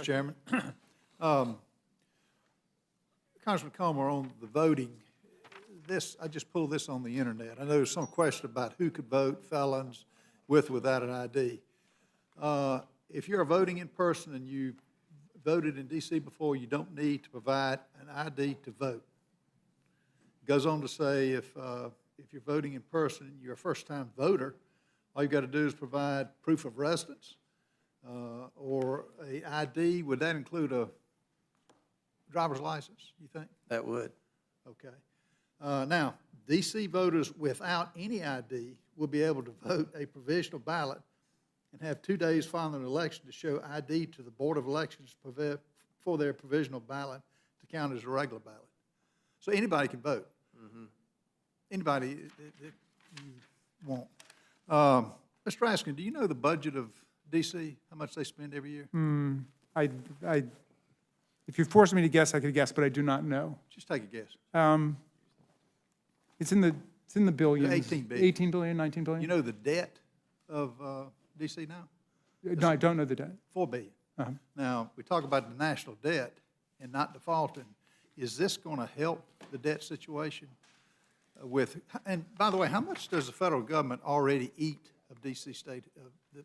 Chairman. Congressman Comer, on the voting, I just pulled this on the internet. I know there's some question about who could vote, felons, with or without an ID. If you're voting in person and you voted in D.C. before, you don't need to provide an ID to vote. It goes on to say if you're voting in person and you're a first-time voter, all you've got to do is provide proof of residence or a ID. Would that include a driver's license, you think? That would. Okay. Now, D.C. voters without any ID will be able to vote a provisional ballot and have 2 days following an election to show ID to the Board of Elections for their provisional ballot to count as a regular ballot. So anybody can vote. Mm-hmm. Anybody that you want. Mr. Raskin, do you know the budget of D.C., how much they spend every year? If you forced me to guess, I could guess, but I do not know. Just take a guess. It's in the billions. 18 billion. 18 billion, 19 billion? You know the debt of D.C. now? No, I don't know the debt. $4 billion. Uh-huh. Now, we talk about the national debt and not defaulting. Is this going to help the debt situation with, and by the way, how much does the federal government already eat of D.C. state, of the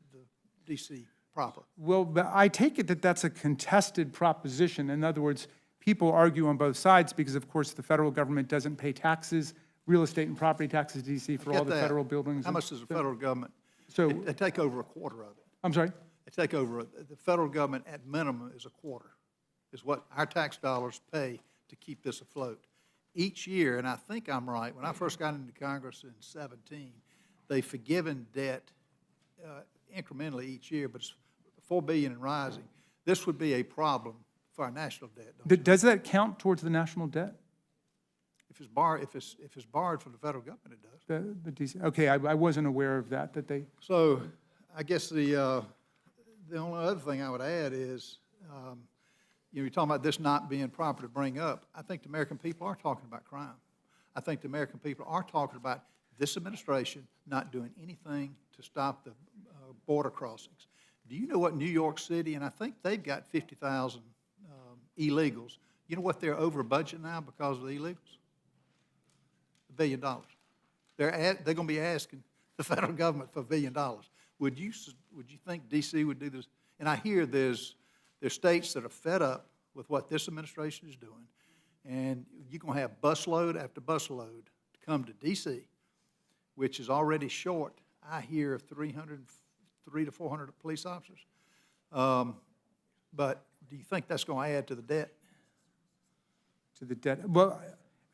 D.C. proper? Well, but I take it that that's a contested proposition. In other words, people argue on both sides because, of course, the federal government doesn't pay taxes, real estate and property taxes to D.C. for all the federal buildings. How much does the federal government, so, they take over a quarter of it. I'm sorry? They take over, the federal government at minimum is a quarter, is what our tax dollars pay to keep this afloat. Each year, and I think I'm right, when I first got into Congress in 2017, they've forgiven debt incrementally each year, but it's $4 billion and rising. This would be a problem for our national debt. Does that count towards the national debt? If it's borrowed from the federal government, it does. The DC, okay, I wasn't aware of that they. So I guess the only other thing I would add is, you're talking about this not being proper to bring up. I think the American people are talking about crime. I think the American people are talking about this administration not doing anything to stop the border crossings. Do you know what New York City, and I think they've got 50,000 illegals. You know what they're over budget now because of the illegals? $1 billion. They're going to be asking the federal government for $1 billion. Would you think D.C. would do this? And I hear there's states that are fed up with what this administration is doing, and you're going to have busload after busload to come to D.C., which is already short, I hear, 300 to 400 police officers. But do you think that's going to add to the debt? To the debt? Well,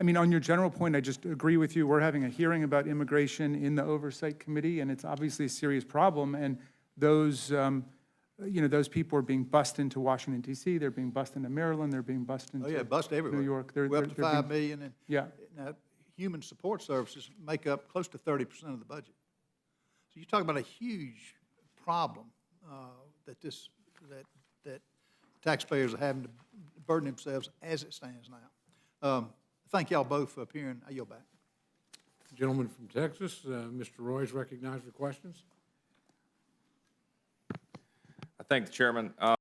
I mean, on your general point, I just agree with you. We're having a hearing about immigration in the Oversight Committee, and it's obviously a serious problem. And those, those people are being bussed into Washington, D.C. They're being bussed into Maryland. They're being bussed into bussed everywhere. New York. We're up to $5 billion. And yeah. Now, human support services make up close to 30% of the budget. So you're talking about a huge problem that taxpayers are having to burden themselves as it stands now. Thank y'all both for appearing. I yield back. Gentleman from Texas, Mr. Roy is recognized for questions. I thank the chairman.